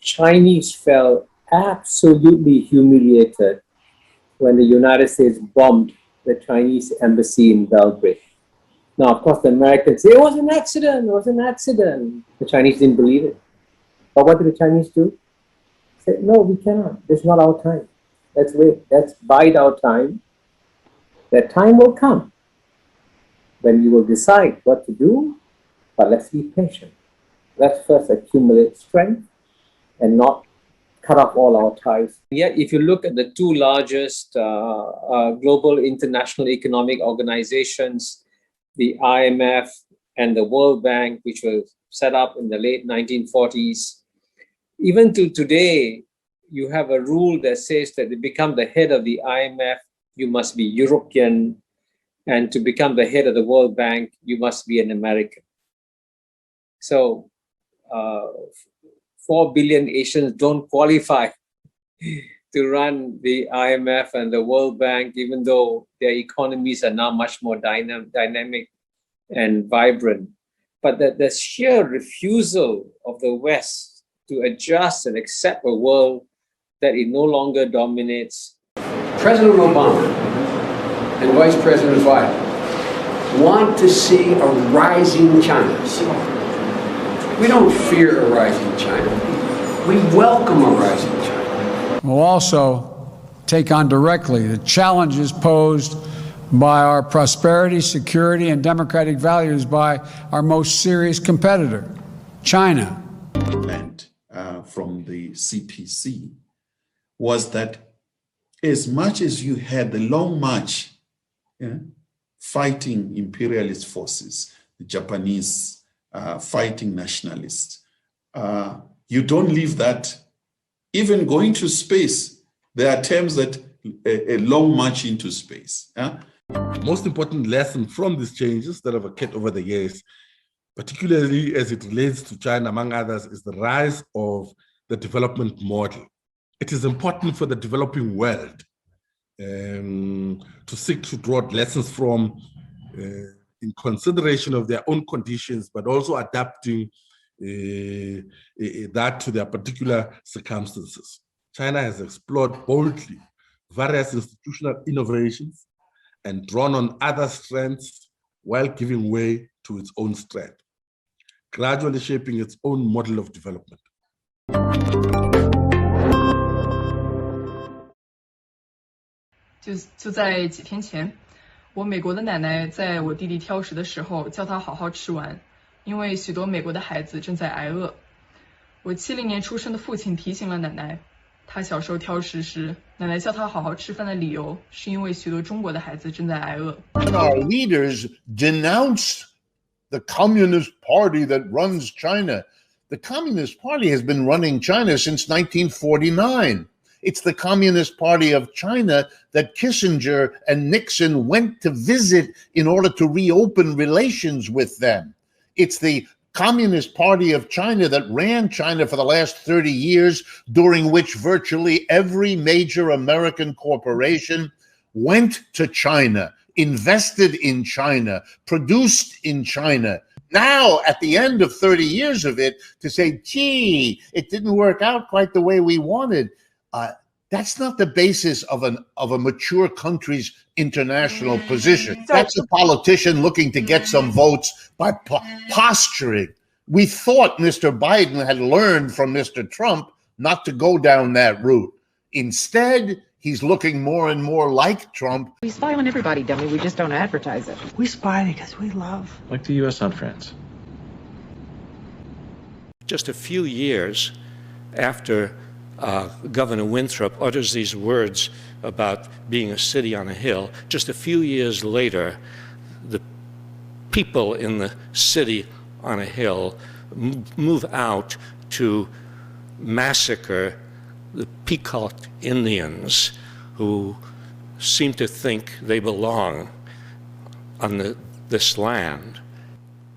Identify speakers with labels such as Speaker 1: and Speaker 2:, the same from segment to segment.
Speaker 1: Chinese felt absolutely humiliated when the United States bombed the Chinese embassy in Belgrade. Now, of course, the Americans say it was an accident, it was an accident. The Chinese didn't believe it. But what did the Chinese do? They said, no, we cannot. This is not our time. Let's wait. Let's bide our time. That time will come when we will decide what to do, but let's be patient. Let's first accumulate strength and not cut off all our ties. Yet, if you look at the two largest global international economic organizations, the IMF and the World Bank, which were set up in the late 1940s, even till today, you have a rule that says that to become the head of the IMF, you must be European, and to become the head of the World Bank, you must be an American. So 4 billion Asians don't qualify to run the IMF and the World Bank, even though their economies are now much more dynamic and vibrant. But the sheer refusal of the West to adjust and accept a world that it no longer dominates.
Speaker 2: President Obama and Vice President Biden want to see a rising China. We don't fear a rising China. We welcome a rising China.
Speaker 3: We'll also take on directly the challenges posed by our prosperity, security, and democratic values by our most serious competitor, China.
Speaker 4: From the CPC was that as much as you had the Long March fighting imperialist forces, the Japanese fighting nationalists, you don't leave that. Even going to space, there are terms that a long march into space.
Speaker 5: Most important lesson from these changes that have occurred over the years, particularly as it relates to China, among others, is the rise of the development model. It is important for the developing world to seek to draw lessons from in consideration of their own conditions, but also adapting that to their particular circumstances. China has explored boldly various institutional innovations and drawn on other strengths while giving way to its own strength, gradually shaping its own model of development.
Speaker 6: 就在几天前，我美国的奶奶在我弟弟挑食的时候叫他好好吃完，因为许多美国的孩子正在挨饿。我70年出生的父亲提醒了奶奶，他小时候挑食时，奶奶叫他好好吃饭的理由是因为许多中国的孩子正在挨饿。
Speaker 7: Our leaders denounce the Communist Party that runs China. The Communist Party has been running China since 1949. It's the Communist Party of China that Kissinger and Nixon went to visit in order to reopen relations with them. It's the Communist Party of China that ran China for the last 30 years, during which virtually every major American corporation went to China, invested in China, produced in China. Now, at the end of 30 years of it, to say, gee, it didn't work out quite the way we wanted, that's not the basis of a mature country's international position. That's a politician looking to get some votes by posturing. We thought Mr. Biden had learned from Mr. Trump not to go down that route. Instead, he's looking more and more like Trump.
Speaker 8: We spy on everybody, dummy. We just don't advertise it.
Speaker 9: We spy because we love.
Speaker 10: Like the U.S. on France.
Speaker 11: Just a few years after Governor Winthrop utters these words about being a city on a hill, just a few years later, the people in the city on a hill move out to massacre the Pequot Indians, who seem to think they belong on this land.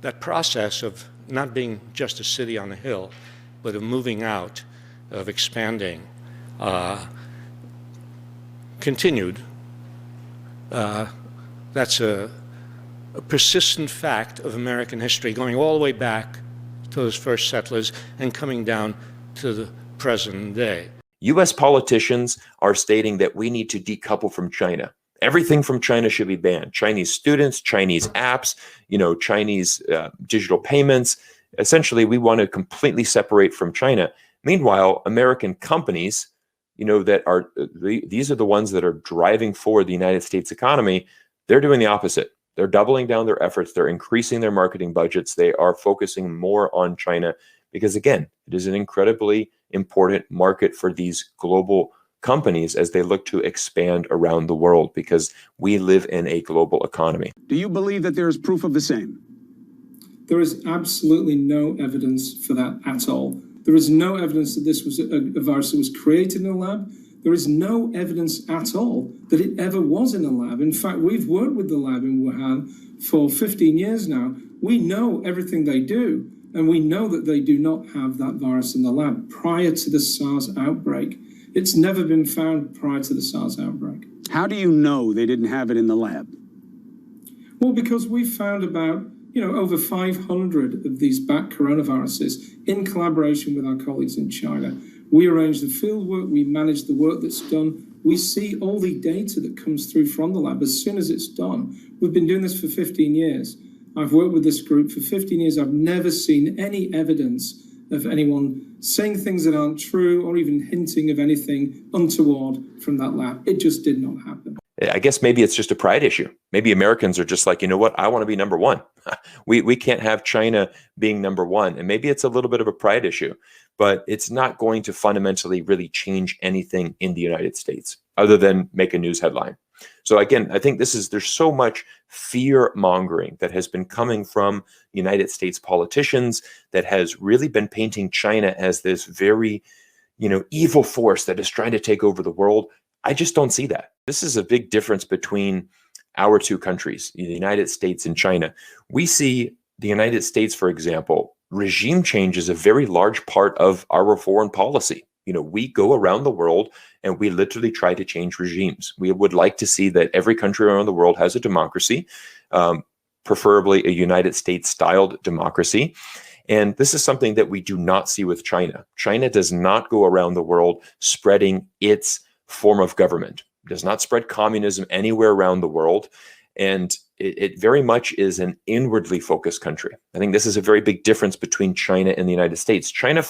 Speaker 11: That process of not being just a city on a hill, but of moving out, of expanding, continued. That's a persistent fact of American history, going all the way back to those first settlers and coming down to the present day.
Speaker 9: US politicians are stating that we need to decouple from China. Everything from China should be banned. Chinese students, Chinese apps, Chinese digital payments. Essentially, we want to completely separate from China. Meanwhile, American companies, that are these are the ones that are driving forward the United States economy. They're doing the opposite. They're doubling down their efforts. They're increasing their marketing budgets. They are focusing more on China because, again, it is an incredibly important market for these global companies as they look to expand around the world because we live in a global economy.
Speaker 10: Do you believe that there is proof of the same?
Speaker 12: There is absolutely no evidence for that at all. There is no evidence that this was a virus that was created in a lab. There is no evidence at all that it ever was in a lab. In fact, we've worked with the lab in Wuhan for 15 years now. We know everything they do, and we know that they do not have that virus in the lab prior to the SARS outbreak. It's never been found prior to the SARS outbreak.
Speaker 10: How do you know they didn't have it in the lab?
Speaker 12: Well, because we found about over 500 of these bat coronaviruses in collaboration with our colleagues in China. We arrange the field work, we manage the work that's done. We see all the data that comes through from the lab as soon as it's done. We've been doing this for 15 years. I've worked with this group for 15 years. I've never seen any evidence of anyone saying things that aren't true or even hinting of anything untoward from that lab. It just did not happen.
Speaker 9: I guess maybe it's just a pride issue. Maybe Americans are just like, you know what? I want to be number one. We can't have China being number one. And maybe it's a little bit of a pride issue, but it's not going to fundamentally really change anything in the United States other than make a news headline. So again, I think there's so much fear mongering that has been coming from United States politicians that has really been painting China as this very, evil force that is trying to take over the world. I just don't see that. This is a big difference between our two countries, the United States and China. We see the United States, for example, regime change is a very large part of our foreign policy. We go around the world and we literally try to change regimes. We would like to see that every country around the world has a democracy, preferably a United States-styled democracy. And this is something that we do not see with China. China does not go around the world spreading its form of government, does not spread communism anywhere around the world. And it very much is an inwardly focused country. I think this is a very big difference between China and the United States. China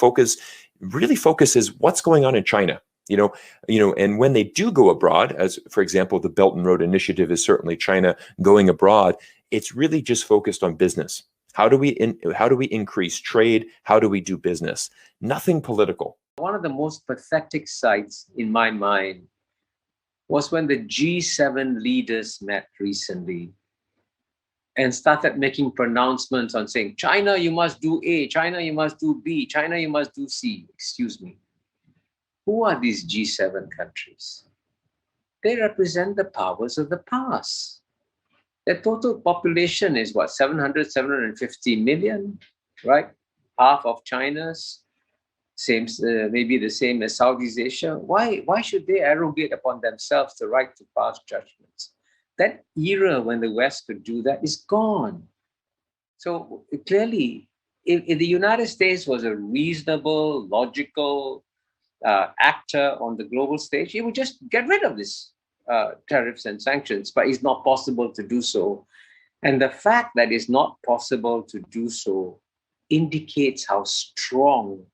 Speaker 9: really focuses what's going on in China, and when they do go abroad, as for example, the Belt and Road Initiative is certainly China going abroad, it's really just focused on business. How do we increase trade? How do we do business? Nothing political.
Speaker 1: One of the most pathetic sights in my mind was when the G7 leaders met recently and started making pronouncements on saying, China, you must do A, China, you must do B, China, you must do C. Excuse me. Who are these G7 countries? They represent the powers of the past. Their total population is what, 750 million, right? Half of China's. Maybe the same as Southeast Asia. Why should they arrogate upon themselves the right to pass judgments? That era when the West could do that is gone. So clearly, if the United States was a reasonable, logical actor on the global stage, it would just get rid of this tariffs and sanctions, but it's not possible to do so. And the fact that it's not possible to do so indicates how strong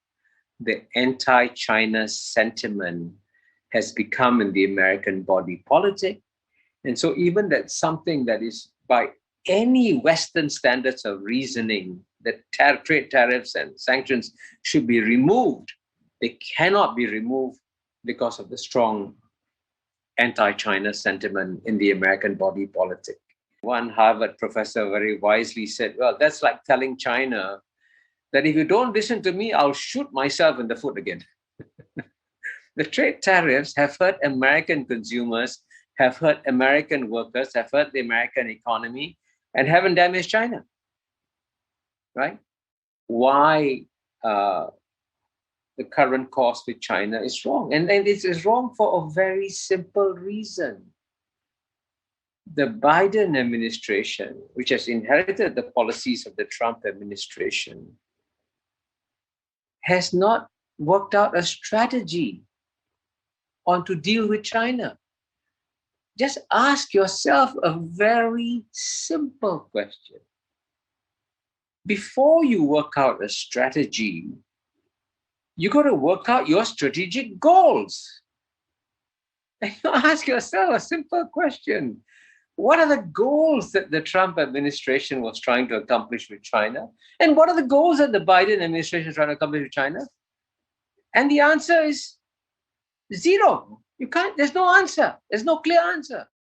Speaker 1: the anti-China sentiment has become in the American body politic. And so even that's something that is by any Western standards of reasoning, that trade tariffs and sanctions should be removed, they cannot be removed because of the strong anti-China sentiment in the American body politic. One Harvard professor very wisely said, well, that's like telling China that if you don't listen to me, I'll shoot myself in the foot again. The trade tariffs have hurt American consumers, have hurt American workers, have hurt the American economy, and haven't damaged China, right? Why the current course with China is wrong? And it is wrong for a very simple reason. The Biden administration, which has inherited the policies of the Trump administration, has not worked out a strategy on to deal with China? Just ask yourself a very simple question. Before you work out a strategy, you got to work out your strategic goals. And you ask yourself a simple question. What are the goals that the Trump administration was trying to accomplish with China? And what are the goals that the Biden administration is trying to accomplish with China? And the answer is zero. You can't, there's no answer. There's no clear answer.